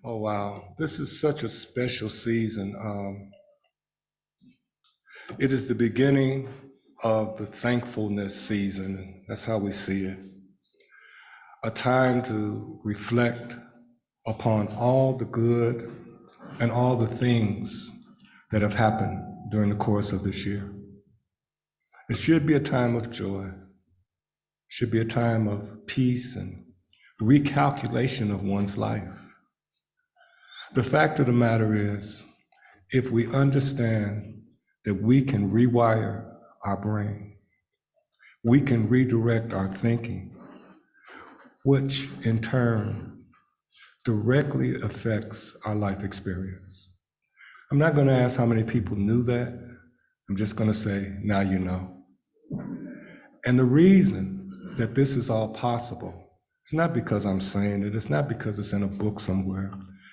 Oh, wow. This is such a special season. It is the beginning of the thankfulness season. That's how we see it. A time to reflect upon all the good and all the things that have happened during the course of this year. It should be a time of joy. It should be a time of peace and recalculation of one's life. The fact of the matter is, if we understand that we can rewire our brain, we can redirect our thinking, which in turn directly affects our life experience. I'm not going to ask how many people knew that. I'm just going to say, now you know. And the reason that this is all possible, it's not because I'm saying it, it's not because it's in a book somewhere.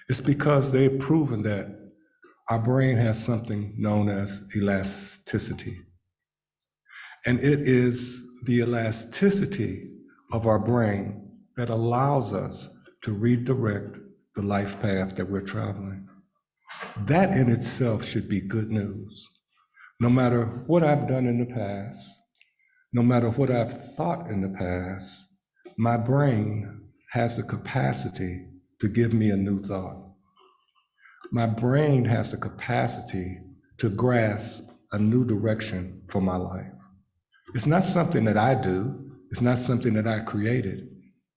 It's because they've proven that our brain has something known as elasticity. And it is the elasticity of our brain that allows us to redirect the life path that we're traveling. That in itself should be good news. No matter what I've done in the past, no matter what I've thought in the past, my brain has the capacity to give me a new thought. My brain has the capacity to grasp a new direction for my life. It's not something that I do. It's not something that I created.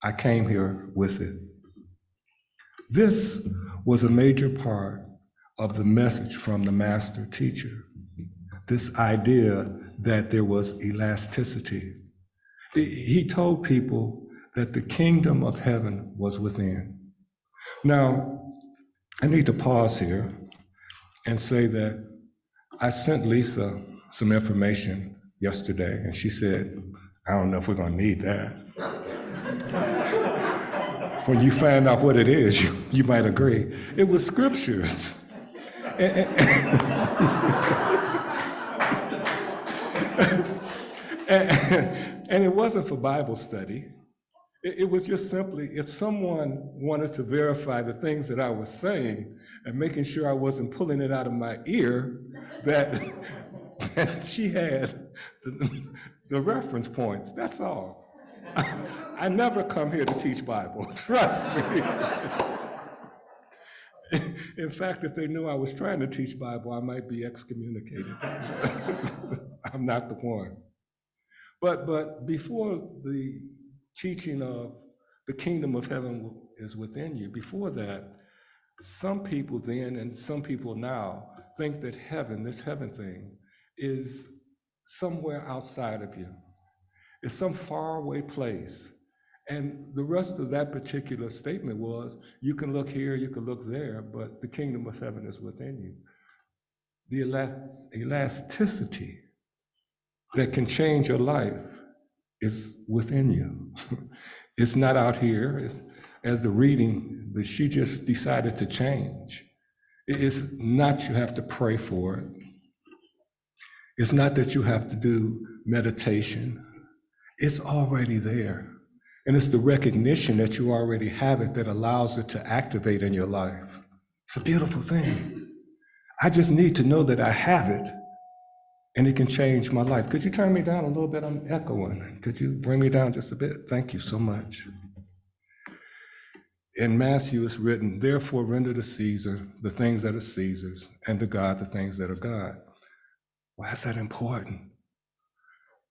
I came here with it. This was a major part of the message from the master teacher, this idea that there was elasticity. He told people that the kingdom of heaven was within. Now, I need to pause here and say that I sent Lisa some information yesterday, and she said, I don't know if we're going to need that. When you find out what it is, you might agree. It was scriptures. And it wasn't for Bible study. It was just simply if someone wanted to verify the things that I was saying and making sure I wasn't pulling it out of my ear, that she had the reference points. That's all. I never come here to teach Bible, trust me. In fact, if they knew I was trying to teach Bible, I might be excommunicated. I'm not the one. But before the teaching of the kingdom of heaven is within you, before that, some people then and some people now think that heaven, this heaven thing, is somewhere outside of you. It's some faraway place. And the rest of that particular statement was, you can look here, you can look there, but the kingdom of heaven is within you. The elasticity that can change your life is within you. It's not out here. As the reading, that she just decided to change. It's not you have to pray for it. It's not that you have to do meditation. It's already there. And it's the recognition that you already have it that allows it to activate in your life. It's a beautiful thing. I just need to know that I have it and it can change my life. Could you turn me down a little bit? I'm echoing. Could you bring me down just a bit? Thank you so much. In Matthew, it's written, therefore render to Caesar the things that are Caesar's, and to God the things that are God. Why is that important?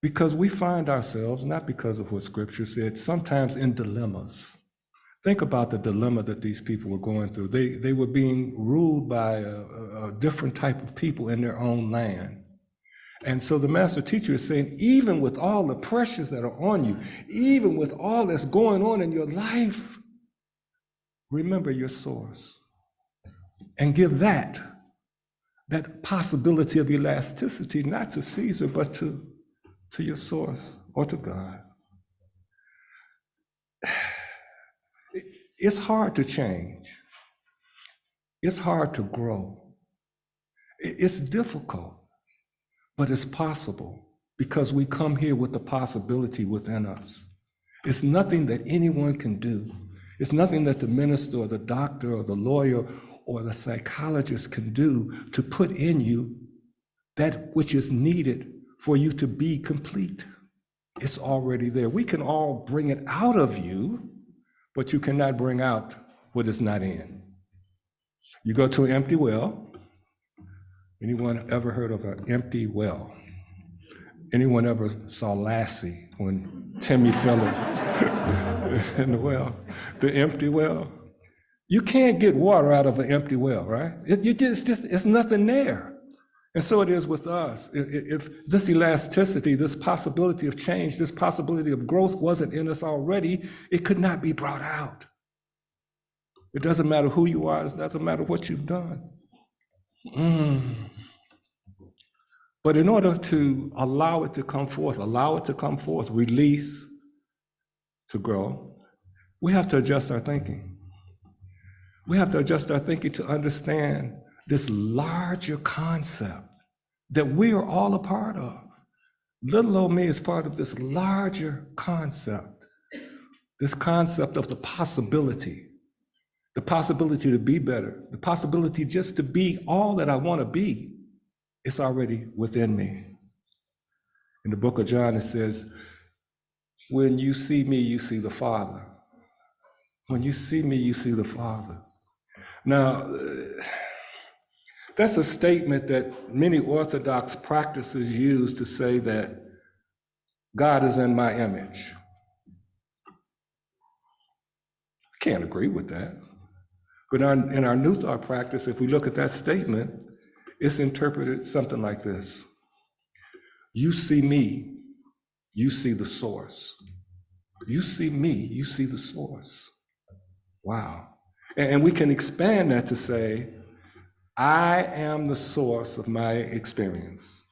Because we find ourselves, not because of what Scripture said, sometimes in dilemmas. Think about the dilemma that these people were going through. They were being ruled by a different type of people in their own land. And so the master teacher is saying, even with all the pressures that are on you, even with all that's going on in your life, remember your source and give that possibility of elasticity, not to Caesar, but to your source or to God. It's hard to change. It's hard to grow. It's difficult, but it's possible because we come here with the possibility within us. It's nothing that anyone can do. It's nothing that the minister or the doctor or the lawyer or the psychologist can do to put in you that which is needed for you to be complete. It's already there. We can all bring it out of you, but you cannot bring out what is not in. You go to an empty well. Anyone ever heard of an empty well? Anyone ever saw Lassie when Timmy fell in the well? The empty well? You can't get water out of an empty well, right? It's nothing there. And so it is with us. If this elasticity, this possibility of change, this possibility of growth wasn't in us already, it could not be brought out. It doesn't matter who you are, it doesn't matter what you've done. But in order to allow it to come forth, release, to grow, we have to adjust our thinking. We have to adjust our thinking to understand this larger concept that we are all a part of. Little old me is part of this larger concept, this concept of the possibility to be better, the possibility just to be all that I want to be. It's already within me. In the book of John, it says, when you see me, you see the Father. When you see me, you see the Father. Now, that's a statement that many Orthodox practices use to say that God is in my image. I can't agree with that. But in our New Thought practice, if we look at that statement, it's interpreted something like this. You see me, you see the source. You see me, you see the source. Wow. And we can expand that to say, I am the source of my experience.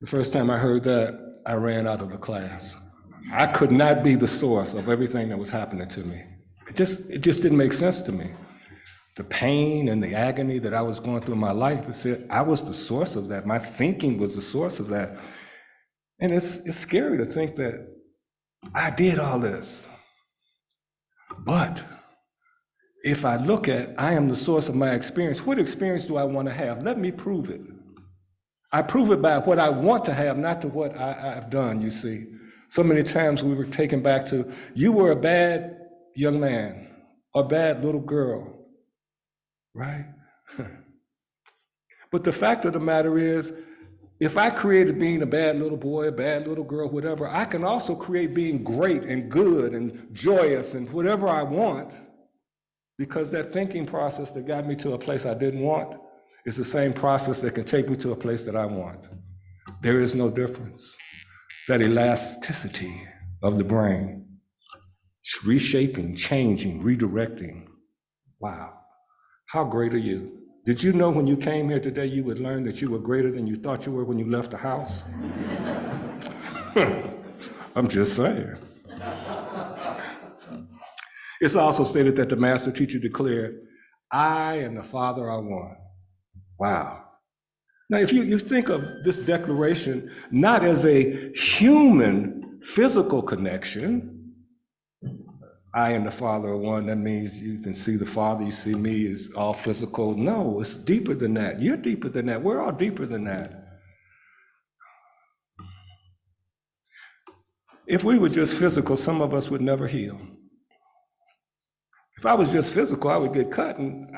The first time I heard that, I ran out of the class. I could not be the source of everything that was happening to me. It just didn't make sense to me. The pain and the agony that I was going through in my life, it said I was the source of that. My thinking was the source of that. And it's scary to think that I did all this. But if I look at, I am the source of my experience, what experience do I want to have? Let me prove it. I prove it by what I want to have, not to what I've done, you see. So many times we were taken back to, you were a bad young man, or a bad little girl, right? But the fact of the matter is, if I created being a bad little boy, a bad little girl, whatever, I can also create being great and good and joyous and whatever I want, because that thinking process that got me to a place I didn't want is the same process that can take me to a place that I want. There is no difference. That elasticity of the brain, reshaping, changing, redirecting. Wow, how great are you? Did you know when you came here today, you would learn that you were greater than you thought you were when you left the house? I'm just saying. It's also stated that the master teacher declared, I and the Father are one. Wow. Now, if you think of this declaration not as a human physical connection, I and the Father are one, that means you can see the Father, you see me, is all physical. No, it's deeper than that. You're deeper than that. We're all deeper than that. If we were just physical, some of us would never heal. If I was just physical, I would get cut, and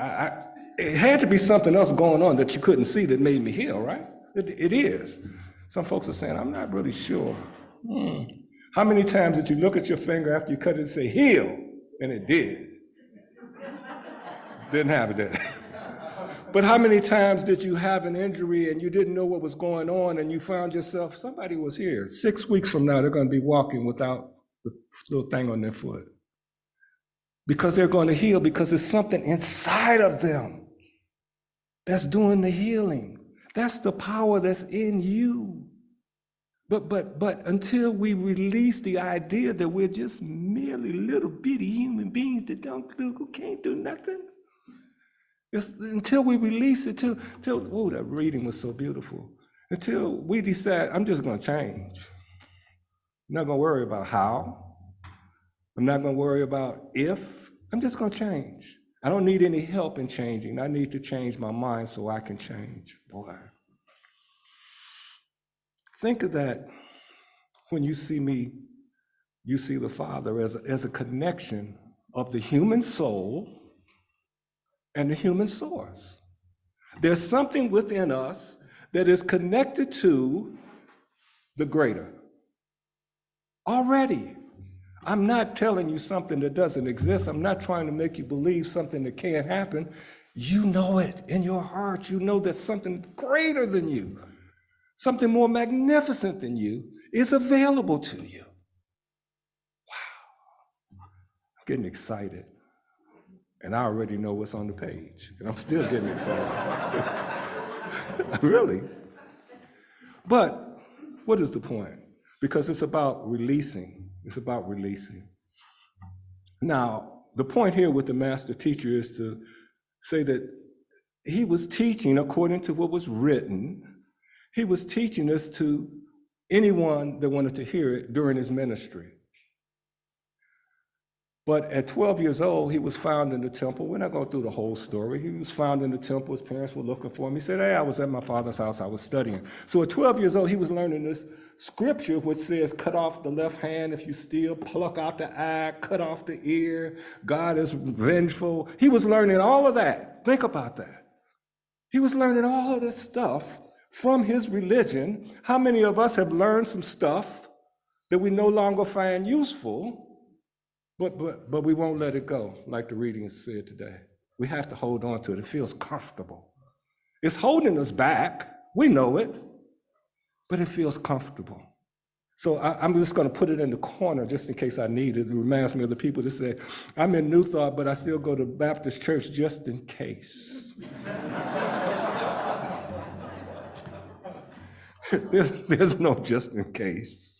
it had to be something else going on that you couldn't see that made me heal, right? It is. Some folks are saying, I'm not really sure. How many times did you look at your finger after you cut it and say, heal? And it did. Didn't have it, did it? But how many times did you have an injury and you didn't know what was going on and you found yourself, somebody was here. 6 weeks from now, they're going to be walking without the little thing on their foot. Because they're going to heal, because there's something inside of them that's doing the healing. That's the power that's in you. But until we release the idea that we're just merely little bitty human beings that who can't do nothing, until we release it, till oh, that reading was so beautiful. Until we decide, I'm just going to change. I'm not going to worry about how. I'm not going to worry about if. I'm just going to change. I don't need any help in changing. I need to change my mind so I can change. Boy, think of that when you see me, you see the Father as a connection of the human soul and the human source. There's something within us that is connected to the greater. Already. I'm not telling you something that doesn't exist. I'm not trying to make you believe something that can't happen. You know it in your heart. You know that something greater than you, something more magnificent than you is available to you. Wow. I'm getting excited. And I already know what's on the page. And I'm still getting excited. Really. But what is the point? Because it's about releasing. It's about releasing. Now, the point here with the master teacher is to say that he was teaching according to what was written. He was teaching this to anyone that wanted to hear it during his ministry. But at 12 years old, he was found in the temple. We're not going through the whole story. He was found in the temple. His parents were looking for him. He said, hey, I was at my father's house. I was studying. So at 12 years old, he was learning this scripture which says, cut off the left hand if you steal, pluck out the eye, cut off the ear. God is vengeful. He was learning all of that. Think about that. He was learning all of this stuff from his religion. How many of us have learned some stuff that we no longer find useful? But we won't let it go, like the reading said today. We have to hold on to it. It feels comfortable. It's holding us back. We know it, but it feels comfortable. So I'm just going to put it in the corner just in case I need it. It reminds me of the people that say, I'm in New Thought, but I still go to Baptist church just in case. There's no just in case.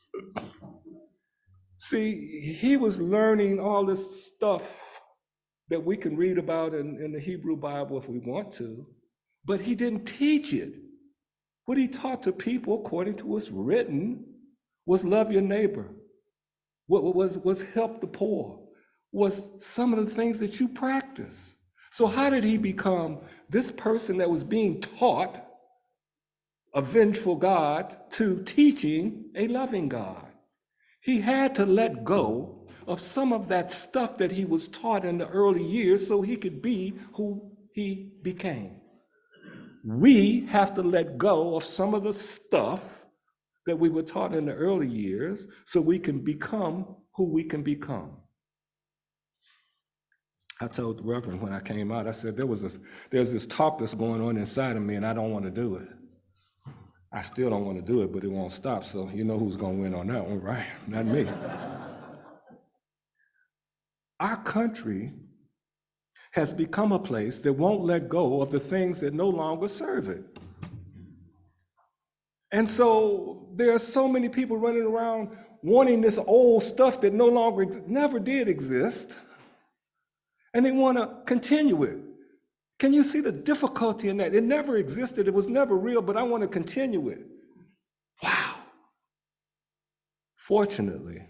See, he was learning all this stuff that we can read about in the Hebrew Bible if we want to, but he didn't teach it. What he taught to people, according to what's written, was love your neighbor, was help the poor, was some of the things that you practice. So how did he become this person that was being taught a vengeful God to teaching a loving God? He had to let go of some of that stuff that he was taught in the early years so he could be who he became. We have to let go of some of the stuff that we were taught in the early years so we can become who we can become. I told the Reverend when I came out, I said, there's this talk that's going on inside of me and I don't want to do it. I still don't want to do it, but it won't stop. So you know who's going to win on that one, right? Not me. Our country has become a place that won't let go of the things that no longer serve it. And so there are so many people running around wanting this old stuff that no longer, never did exist, and they want to continue it. Can you see the difficulty in that? It never existed, it was never real, but I want to continue it. Wow. Fortunately,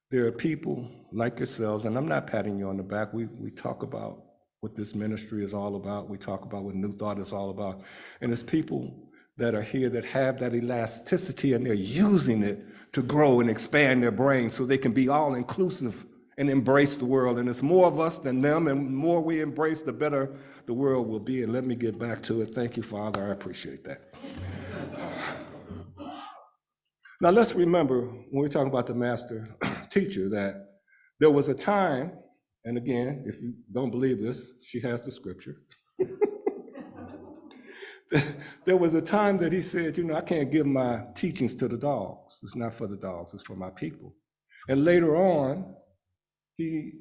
there are people like yourselves, and I'm not patting you on the back. We talk about what this ministry is all about. We talk about what New Thought is all about. And it's people that are here that have that elasticity and they're using it to grow and expand their brains so they can be all inclusive and embrace the world. And it's more of us than them, and the more we embrace, the better the world will be. And let me get back to it. Thank you, Father. I appreciate that. Now, let's remember, when we're talking about the master teacher, that there was a time, and again, if you don't believe this, she has the scripture. There was a time that he said, I can't give my teachings to the dogs. It's not for the dogs, it's for my people. And later on, he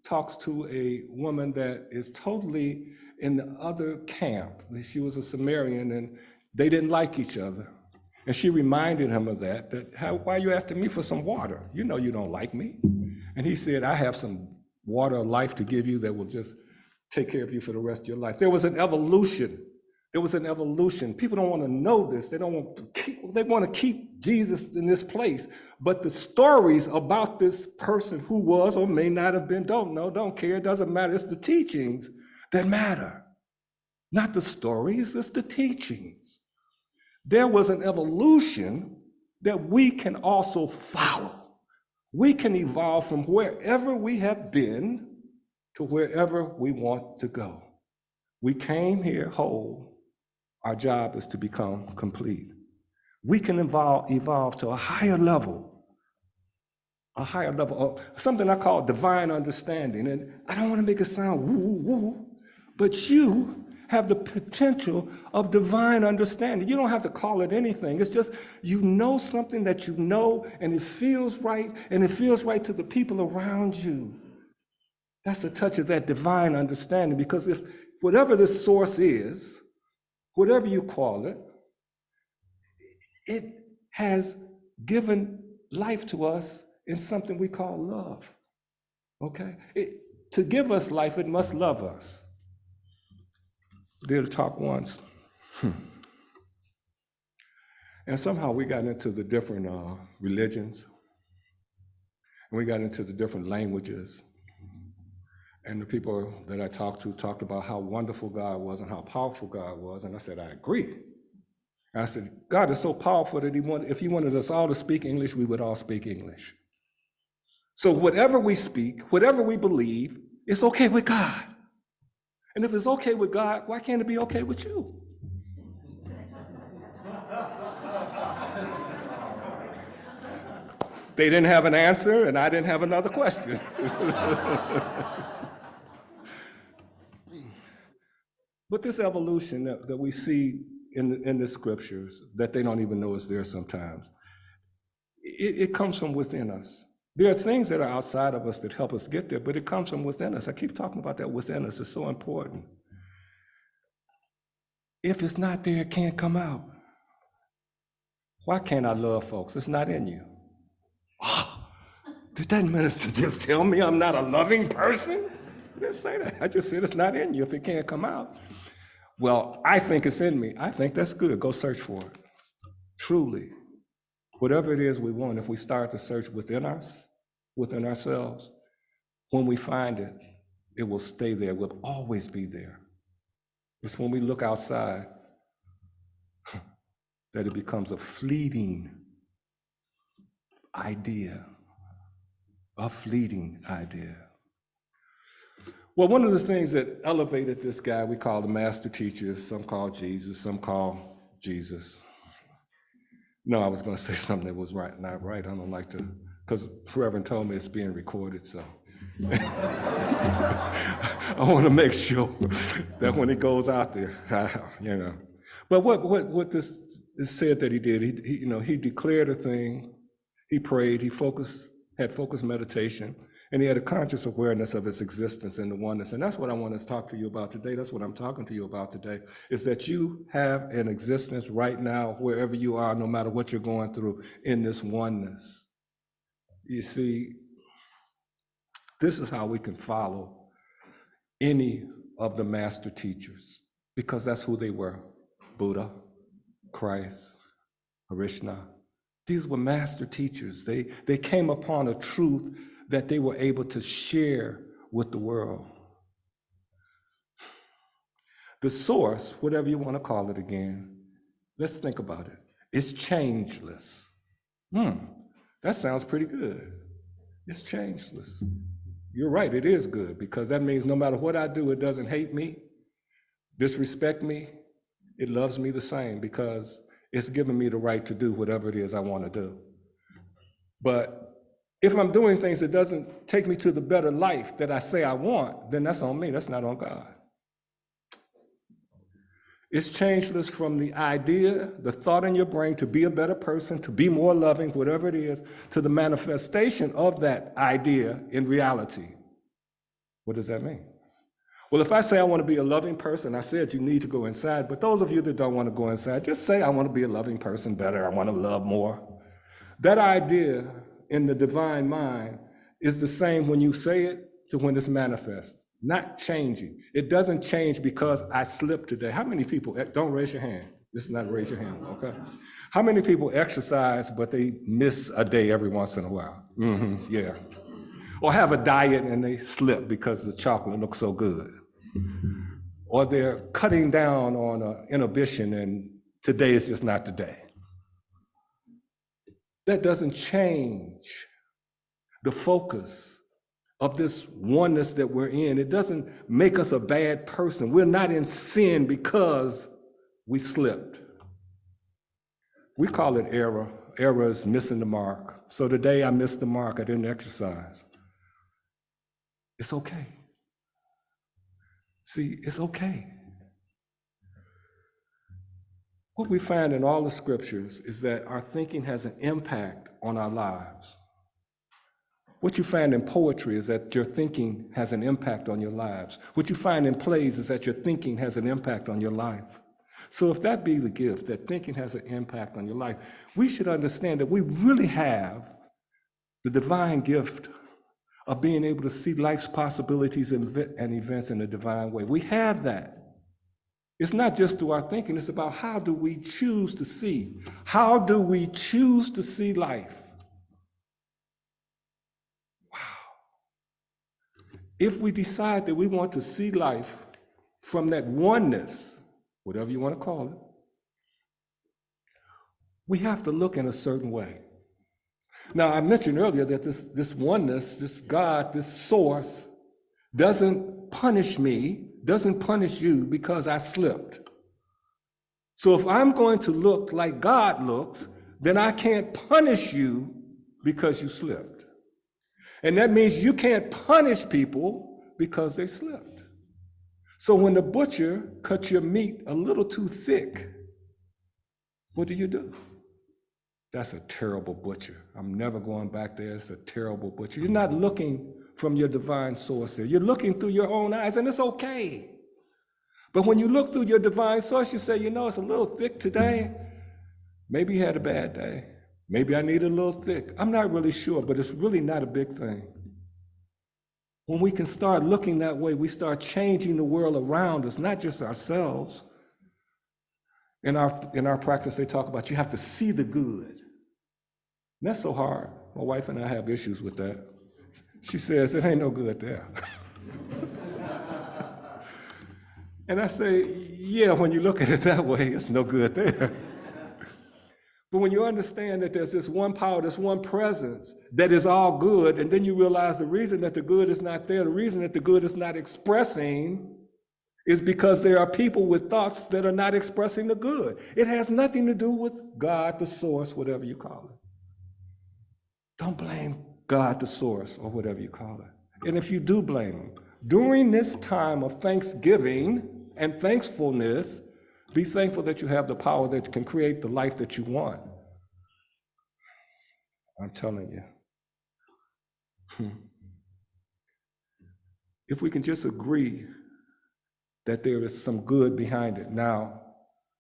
talks to a woman that is totally in the other camp. She was a Samaritan, and they didn't like each other. And she reminded him of that why are you asking me for some water? You know you don't like me. And he said, I have some water of life to give you that will just take care of you for the rest of your life. There was an evolution There was an evolution. People don't want to know this. They don't want to they want to keep Jesus in this place. But the stories about this person who was or may not have been, don't know, don't care, it doesn't matter. It's the teachings that matter. Not the stories, it's the teachings. There was an evolution that we can also follow. We can evolve from wherever we have been to wherever we want to go. We came here whole. Our job is to become complete. We can evolve to a higher level of something I call divine understanding. And I don't want to make it sound woo-woo, but you have the potential of divine understanding. You don't have to call it anything. It's just you know something that you know, and it feels right, and it feels right to the people around you. That's a touch of that divine understanding, because if whatever the source is, whatever you call it, it has given life to us in something we call love, okay? To give us life, it must love us. Did a talk once, and somehow we got into the different religions, and we got into the different languages, and the people that I talked to talked about how wonderful God was and how powerful God was, and I said, I agree. I said, God is so powerful that if he wanted us all to speak English, we would all speak English. So whatever we speak, whatever we believe, it's okay with God. And if it's okay with God, why can't it be okay with you? They didn't have an answer, and I didn't have another question. But this evolution that we see in the scriptures, that they don't even know is there sometimes, it comes from within us. There are things that are outside of us that help us get there, but it comes from within us. I keep talking about that within us. It's so important. If it's not there, it can't come out. Why can't I love folks? It's not in you. Oh, did that minister just tell me I'm not a loving person? I didn't say that. I just said it's not in you if it can't come out. Well, I think it's in me. I think that's good. Go search for it. Truly. Whatever it is we want, if we start to search within us, within ourselves, when we find it, it will stay there. It will always be there. It's when we look outside that it becomes a fleeting idea, a fleeting idea. Well, one of the things that elevated this guy, we call the master teacher, some call Jesus, some call Jesus. No, I was going to say something that was right, not right. I don't like to, because Reverend told me it's being recorded, so. I want to make sure that when it goes out there, you know. But what this is said that he did, he declared a thing, he prayed, he had focused meditation, and he had a conscious awareness of his existence and the oneness. And that's what I want to talk to you about today. That's what I'm talking to you about today, is that you have an existence right now, wherever you are, no matter what you're going through, in this oneness. You see, this is how we can follow any of the master teachers, because that's who they were. Buddha, Christ, Krishna. These were master teachers. They came upon a truth that they were able to share with the world. The source, whatever you want to call it again, let's think about it. It's changeless. That sounds pretty good. It's changeless. You're right, it is good, because that means no matter what I do, it doesn't hate me, disrespect me, it loves me the same, because it's given me the right to do whatever it is I want to do. But if I'm doing things that doesn't take me to the better life that I say I want, then that's on me, that's not on God. It's changeless from the idea, the thought in your brain to be a better person, to be more loving, whatever it is, to the manifestation of that idea in reality. What does that mean? Well, if I say I want to be a loving person, I said you need to go inside, but those of you that don't want to go inside, just say I want to be a loving person better, I want to love more. That idea in the divine mind is the same when you say it to when it's manifest. not changing. It doesn't change because I slipped today. How many people, don't raise your hand. This is not raise your hand, okay? How many people exercise, but they miss a day every once in a while? Yeah. Or have a diet and they slip because the chocolate looks so good. Or they're cutting down on inhibition and today is just not the day. That doesn't change the focus of this oneness that we're in. It doesn't make us a bad person. We're not in sin because we slipped. We call it error. Error is missing the mark. So today I missed the mark. I didn't exercise. It's okay. See, it's okay. What we find in all the scriptures is that our thinking has an impact on our lives. What you find in poetry is that your thinking has an impact on your lives. What you find in plays is that your thinking has an impact on your life. So if that be the gift, that thinking has an impact on your life, we should understand that we really have the divine gift of being able to see life's possibilities and events in a divine way. We have that. It's not just through our thinking, it's about how do we choose to see? How do we choose to see life? Wow. If we decide that we want to see life from that oneness, whatever you want to call it, we have to look in a certain way. Now, I mentioned earlier that this oneness, this God, this source, doesn't punish me, doesn't punish you because I slipped. So if I'm going to look like God looks, then I can't punish you because you slipped. And that means you can't punish people because they slipped. So when the butcher cuts your meat a little too thick, what do? That's a terrible butcher. I'm never going back there. It's a terrible butcher. You're not looking from your divine source there. You're looking through your own eyes, and it's okay. But when you look through your divine source, you say, you know, it's a little thick today. Maybe he had a bad day. Maybe I need a little thick. I'm not really sure, but it's really not a big thing. When we can start looking that way, we start changing the world around us, not just ourselves. In our practice, they talk about you have to see the good. And that's so hard. My wife and I have issues with that. She says, it ain't no good there. And I say, yeah, when you look at it that way, it's no good there. But when you understand that there's this one power, this one presence that is all good, and then you realize the reason that the good is not there, the reason that the good is not expressing is because there are people with thoughts that are not expressing the good. It has nothing to do with God, the source, whatever you call it. Don't blame God, the source, or whatever you call it. And if you do blame him, during this time of thanksgiving and thankfulness, be thankful that you have the power that can create the life that you want. I'm telling you. If we can just agree that there is some good behind it. Now,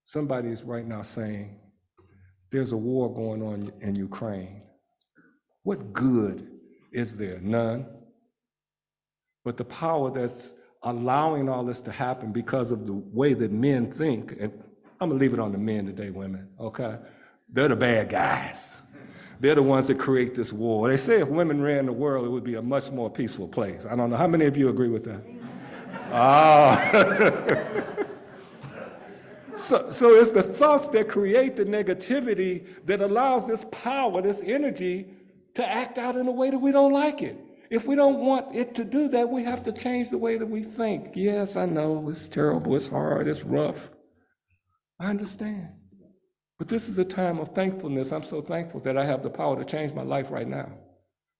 somebody is right now saying, there's a war going on in Ukraine. What good is there? None. But the power that's allowing all this to happen because of the way that men think, and I'm gonna leave it on the men today, women, okay? They're the bad guys. They're the ones that create this war. They say if women ran the world, it would be a much more peaceful place. I don't know, how many of you agree with that? So it's the thoughts that create the negativity that allows this power, this energy, to act out in a way that we don't like it. If we don't want it to do that, we have to change the way that we think. Yes, I know, it's terrible, it's hard, it's rough. I understand. But this is a time of thankfulness. I'm so thankful that I have the power to change my life right now.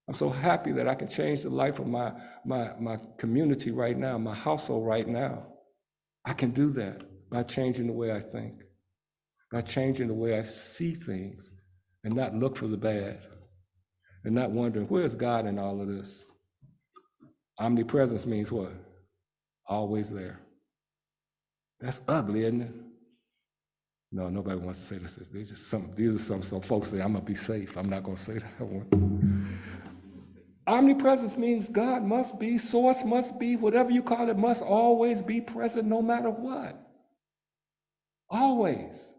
I'm so happy that I can change the life of my community right now, my household right now. I can do that by changing the way I think, by changing the way I see things and not look for the bad and not wondering, where's God in all of this? Omnipresence means what? Always there. That's ugly, isn't it? No, nobody wants to say this. These are some folks say, I'm gonna be safe. I'm not gonna say that one. Omnipresence means God must be, source must be, whatever you call it, must always be present no matter what. Always.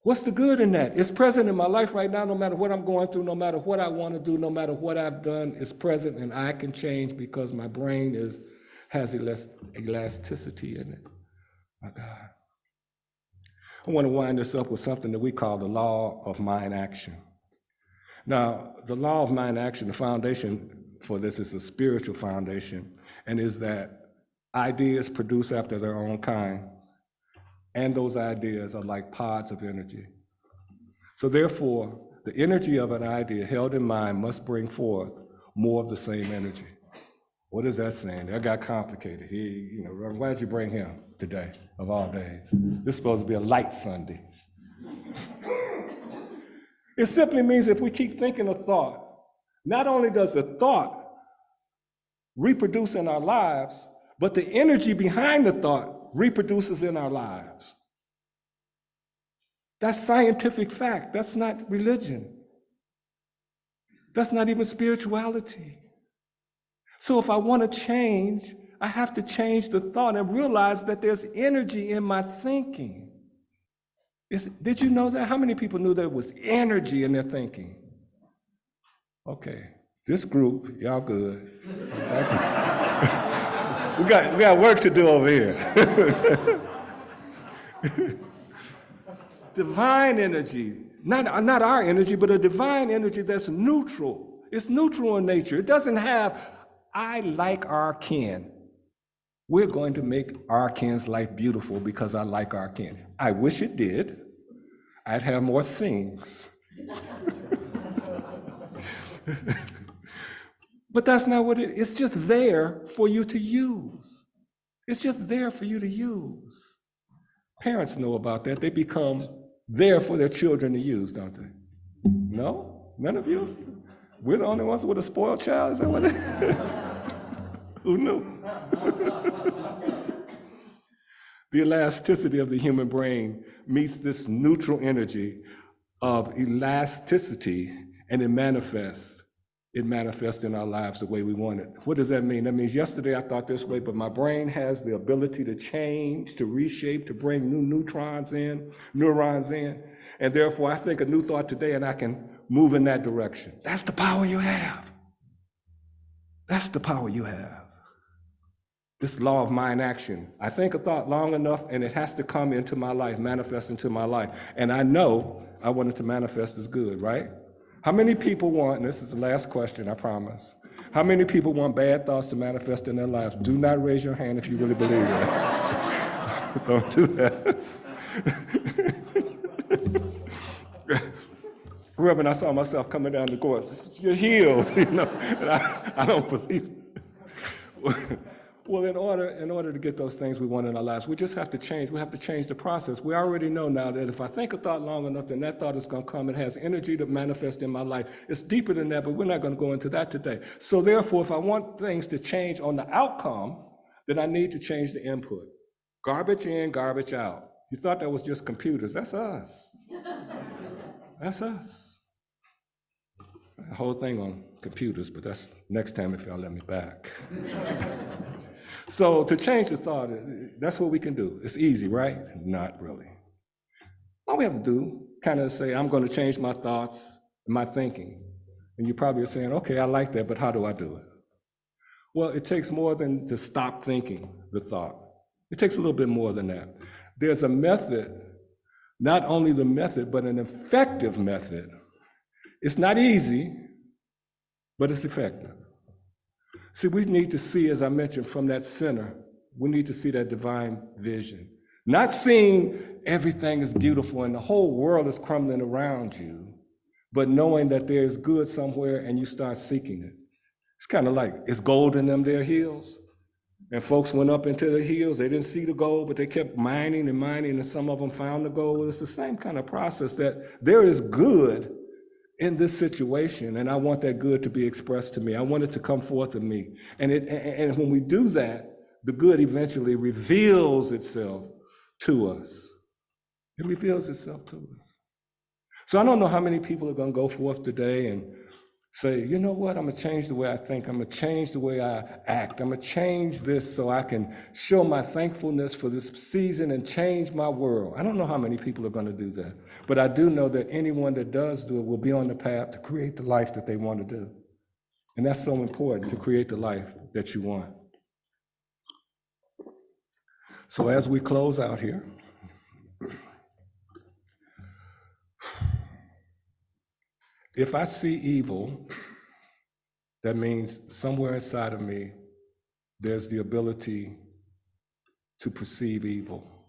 What's the good in that? It's present in my life right now, no matter what I'm going through, no matter what I want to do, no matter what I've done, it's present and I can change because my brain has elasticity in it. My God. I want to wind this up with something that we call the law of mind action. Now, the law of mind action, the foundation for this is a spiritual foundation, and is that ideas produce after their own kind, and those ideas are like pods of energy. So therefore, the energy of an idea held in mind must bring forth more of the same energy. What is that saying? That got complicated. Why'd you bring him today, of all days? This is supposed to be a light Sunday. It simply means if we keep thinking a thought, not only does the thought reproduce in our lives, but the energy behind the thought reproduces in our lives. That's scientific fact. That's not religion. That's not even spirituality. So if I want to change, I have to change the thought and realize that there's energy in my thinking. Did you know that? How many people knew there was energy in their thinking? Okay, this group, y'all good. we got work to do over here. Divine energy, not our energy, but a divine energy that's neutral. It's neutral in nature. It doesn't have, I like our kin. We're going to make our kin's life beautiful because I like our kin. I wish it did. I'd have more things. But that's not what it's just there for you to use. It's just there for you to use. Parents know about that. They become there for their children to use, don't they? No? None of you? We're the only ones with a spoiled child? Is that what it is? Who knew? The elasticity of the human brain meets this neutral energy of elasticity, and it manifests. It manifests in our lives the way we want it. What does that mean? That means yesterday I thought this way, but my brain has the ability to change, to reshape, to bring new neurons in, and therefore I think a new thought today and I can move in that direction. That's the power you have. That's the power you have. This law of mind action. I think a thought long enough and it has to come into my life, manifest into my life. And I know I want it to manifest as good, right? How many people want, and this is the last question, I promise. How many people want bad thoughts to manifest in their lives? Do not raise your hand if you really believe that. Don't do that. Reverend, I saw myself coming down the court. You're healed, and I don't believe it. Well, in order to get those things we want in our lives, we just have to change. We have to change the process. We already know now that if I think a thought long enough, then that thought is going to come. It has energy to manifest in my life. It's deeper than that, but we're not going to go into that today. So therefore, if I want things to change on the outcome, then I need to change the input. Garbage in, garbage out. You thought that was just computers. That's us. That's us. The whole thing on computers, but that's next time if y'all let me back. So to change the thought, that's what we can do. It's easy, right? Not really. All we have to do, kind of say, I'm going to change my thoughts and my thinking. And you probably are saying, okay, I like that, but how do I do it? Well, it takes more than to stop thinking the thought. It takes a little bit more than that. There's a method, not only the method, but an effective method. It's not easy, but it's effective. See, we need to see, as I mentioned, from that center, we need to see that divine vision. Not seeing everything is beautiful and the whole world is crumbling around you, but knowing that there's good somewhere and you start seeking it. It's kind of like, it's gold in them there hills. And folks went up into the hills, they didn't see the gold, but they kept mining, and some of them found the gold. It's the same kind of process that there is good in this situation, and I want that good to be expressed to me. I want it to come forth in me. And when we do that, the good eventually reveals itself to us. It reveals itself to us. So I don't know how many people are going to go forth today and Say, you know what, I'm gonna change the way I think, I'm gonna change the way I act, I'm gonna change this so I can show my thankfulness for this season and change my world. I don't know how many people are gonna do that, but I do know that anyone that does do it will be on the path to create the life that they want to do. And that's so important, to create the life that you want. So as we close out here, if I see evil, that means somewhere inside of me, there's the ability to perceive evil.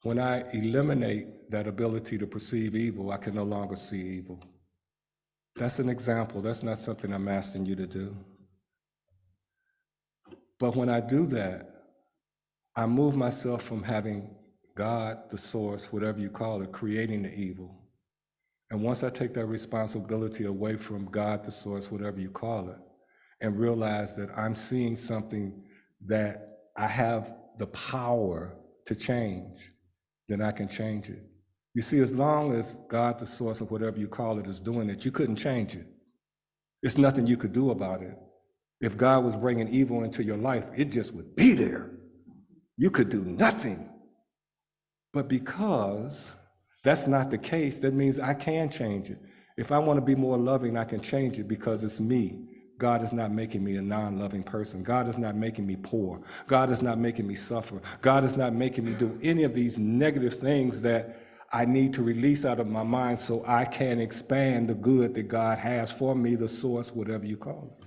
When I eliminate that ability to perceive evil, I can no longer see evil. That's an example. That's not something I'm asking you to do. But when I do that, I move myself from having God, the source, whatever you call it, creating the evil. And once I take that responsibility away from God, the source, whatever you call it, and realize that I'm seeing something that I have the power to change, then I can change it. You see, as long as God, the source of whatever you call it, is doing it, you couldn't change it. It's nothing you could do about it. If God was bringing evil into your life, it just would be there. You could do nothing. But because that's not the case, that means I can change it. If I want to be more loving, I can change it because it's me. God is not making me a non-loving person. God is not making me poor. God is not making me suffer. God is not making me do any of these negative things that I need to release out of my mind so I can expand the good that God has for me, the source, whatever you call it.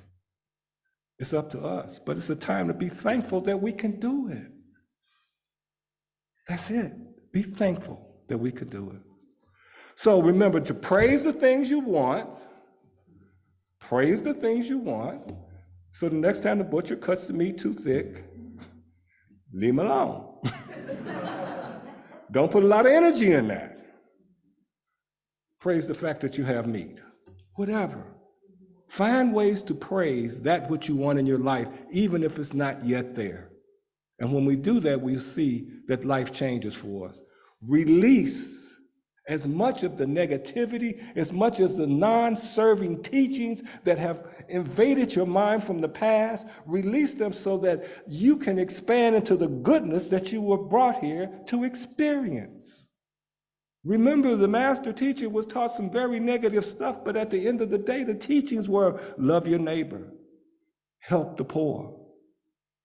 It's up to us, but it's a time to be thankful that we can do it. That's it. Be thankful that we can do it. So remember to praise the things you want. Praise the things you want. So the next time the butcher cuts the meat too thick, leave him alone. Don't put a lot of energy in that. Praise the fact that you have meat. Whatever. Find ways to praise that which you want in your life, even if it's not yet there. And when we do that, we see that life changes for us. Release as much of the negativity, as much as the non-serving teachings that have invaded your mind from the past. Release them so that you can expand into the goodness that you were brought here to experience. Remember, the master teacher was taught some very negative stuff, but at the end of the day, the teachings were love your neighbor, help the poor.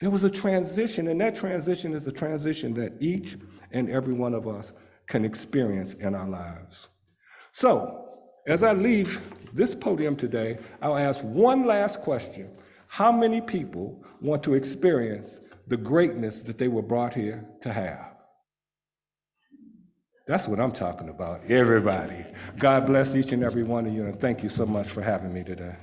There was a transition, and that transition is the transition that each and every one of us can experience in our lives. So, as I leave this podium today, I'll ask one last question. How many people want to experience the greatness that they were brought here to have? That's what I'm talking about, everybody. God bless each and every one of you, and thank you so much for having me today.